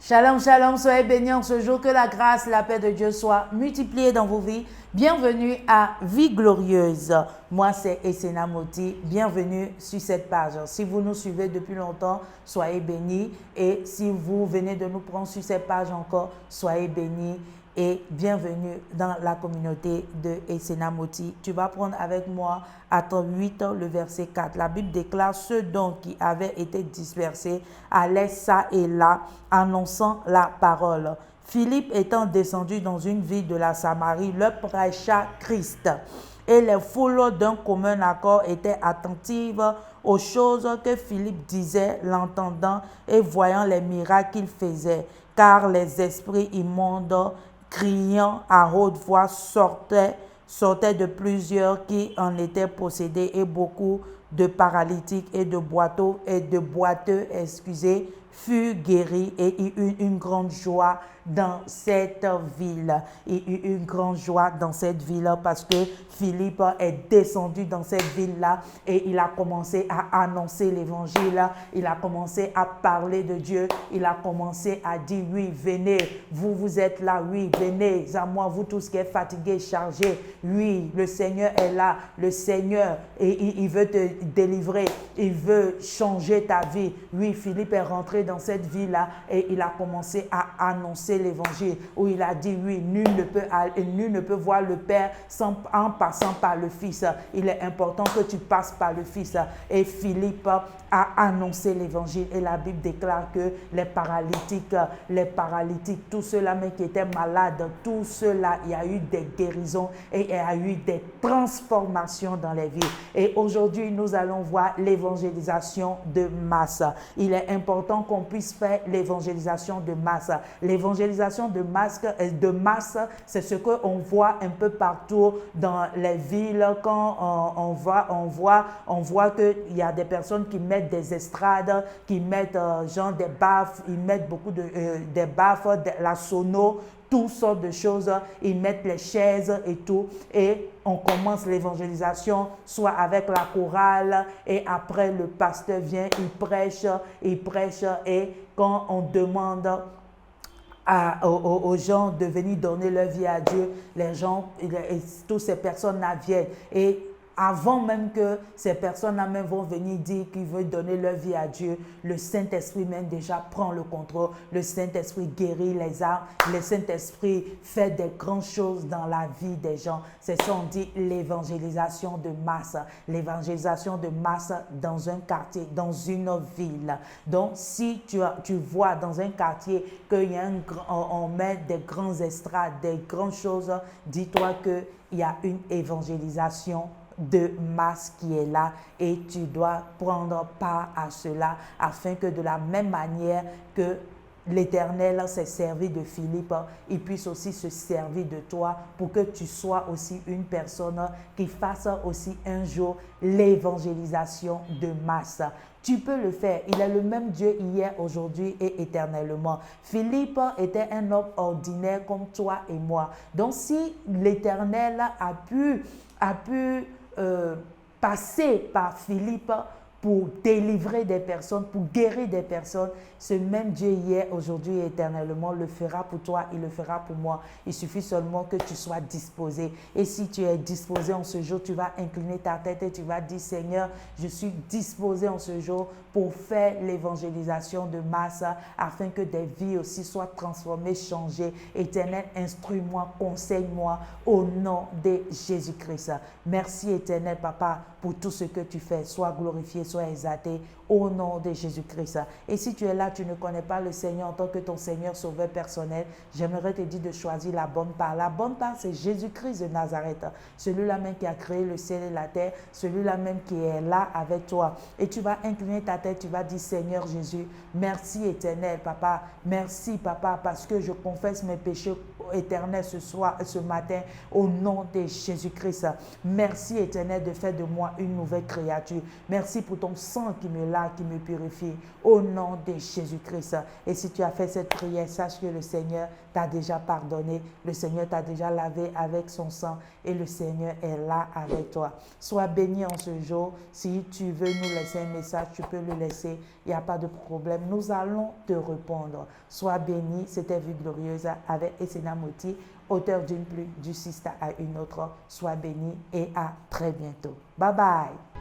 Shalom, shalom, soyez bénis en ce jour, que la grâce, la paix de Dieu soit multipliée dans vos vies. Bienvenue à Vie Glorieuse. Moi, c'est Essena Moti. Bienvenue sur cette page. Si vous nous suivez depuis longtemps, soyez bénis. Et si vous venez de nous prendre sur cette page encore, soyez bénis. Et bienvenue dans la communauté de Essena Moti. Tu vas prendre avec moi Actes 8, le verset 4. La Bible déclare: ceux donc qui avaient été dispersés allaient ça et là, annonçant la parole. Philippe étant descendu dans une ville de la Samarie, leur prêcha Christ. Et les foules d'un commun accord étaient attentives aux choses que Philippe disait, l'entendant et voyant les miracles qu'il faisait. Car les esprits immondes, criant à haute voix, sortaient de plusieurs qui en étaient possédés, et beaucoup de paralytiques et de boiteux, furent guéris, et il y eut une grande joie dans cette ville. Il y eut une grande joie dans cette ville parce que Philippe est descendu dans cette ville-là et il a commencé à annoncer l'évangile, il a commencé à parler de Dieu, il a commencé à dire: oui, venez, vous êtes là, oui, venez à moi, vous tous qui êtes fatigués, chargés, oui, le Seigneur est là, le Seigneur, et il veut te délivrer, il veut changer ta vie. Oui, Philippe est rentré dans cette ville-là et il a commencé à annoncer l'évangile, où il a dit: oui, nul ne peut voir le Père en passant par le Fils. Il est important que tu passes par le Fils. Et Philippe a annoncé l'évangile, et la Bible déclare que les paralytiques, tous ceux-là même qui étaient malades, tous ceux-là, il y a eu des guérisons et il y a eu des transformations dans les vies. Et aujourd'hui, nous allons voir l'évangélisation de masse. Il est important qu'on puisse faire l'évangélisation de masse. L'évangélisation de masse, c'est ce qu'on voit un peu partout dans les villes. Quand on voit qu'il y a des personnes qui mettent des estrades, qui mettent genre des baffes, ils mettent beaucoup des baffes, la sono, toutes sortes de choses, ils mettent les chaises et tout, et on commence l'évangélisation soit avec la chorale, et après le pasteur vient, il prêche, et quand on demande aux gens de venir donner leur vie à Dieu, les gens, toutes ces personnes-là viennent, et avant même que ces personnes-là même vont venir dire qu'ils veulent donner leur vie à Dieu, le Saint-Esprit même déjà prend le contrôle. Le Saint-Esprit guérit les âmes. Le Saint-Esprit fait des grandes choses dans la vie des gens. C'est ça, on dit l'évangélisation de masse. L'évangélisation de masse dans un quartier, dans une ville. Donc, si tu vois dans un quartier qu'il y a on met des grands estrades, des grandes choses, dis-toi qu'il y a une évangélisation de masse qui est là, et tu dois prendre part à cela, afin que de la même manière que l'Éternel s'est servi de Philippe, il puisse aussi se servir de toi, pour que tu sois aussi une personne qui fasse aussi un jour l'évangélisation de masse. Tu peux le faire. Il est le même Dieu hier, aujourd'hui et éternellement. Philippe était un homme ordinaire comme toi et moi. Donc si l'Éternel a pu passer par Philippe pour délivrer des personnes, pour guérir des personnes, ce même Dieu hier, aujourd'hui et éternellement le fera pour toi, il le fera pour moi. Il suffit seulement que tu sois disposé. Et si tu es disposé en ce jour, tu vas incliner ta tête et tu vas dire: Seigneur, je suis disposé en ce jour pour faire l'évangélisation de masse, afin que des vies aussi soient transformées, changées. Éternel, instruis-moi, conseille-moi au nom de Jésus-Christ. Merci Éternel Papa pour tout ce que tu fais. Sois glorifié, sois exalté au nom de Jésus-Christ. Et si tu es là, tu ne connais pas le Seigneur en tant que ton Seigneur sauveur personnel, j'aimerais te dire de choisir la bonne part. La bonne part, c'est Jésus-Christ de Nazareth, celui-là même qui a créé le ciel et la terre, celui-là même qui est là avec toi. Et tu vas incliner ta tête, tu vas dire: Seigneur Jésus, merci Éternel Papa, merci Papa, parce que je confesse mes péchés Éternel, ce matin, au nom de Jésus-Christ. Merci, Éternel, de faire de moi une nouvelle créature. Merci pour ton sang qui me lave, qui me purifie, au nom de Jésus-Christ. Et si tu as fait cette prière, sache que le Seigneur t'a déjà pardonné, le Seigneur t'a déjà lavé avec son sang et le Seigneur est là avec toi. Sois béni en ce jour. Si tu veux nous laisser un message, tu peux le laisser. Il n'y a pas de problème. Nous allons te répondre. Sois béni. C'était Vie Glorieuse avec Esséna Moti, auteur d'une pluie du sista à une autre. Sois béni et à très bientôt. Bye bye.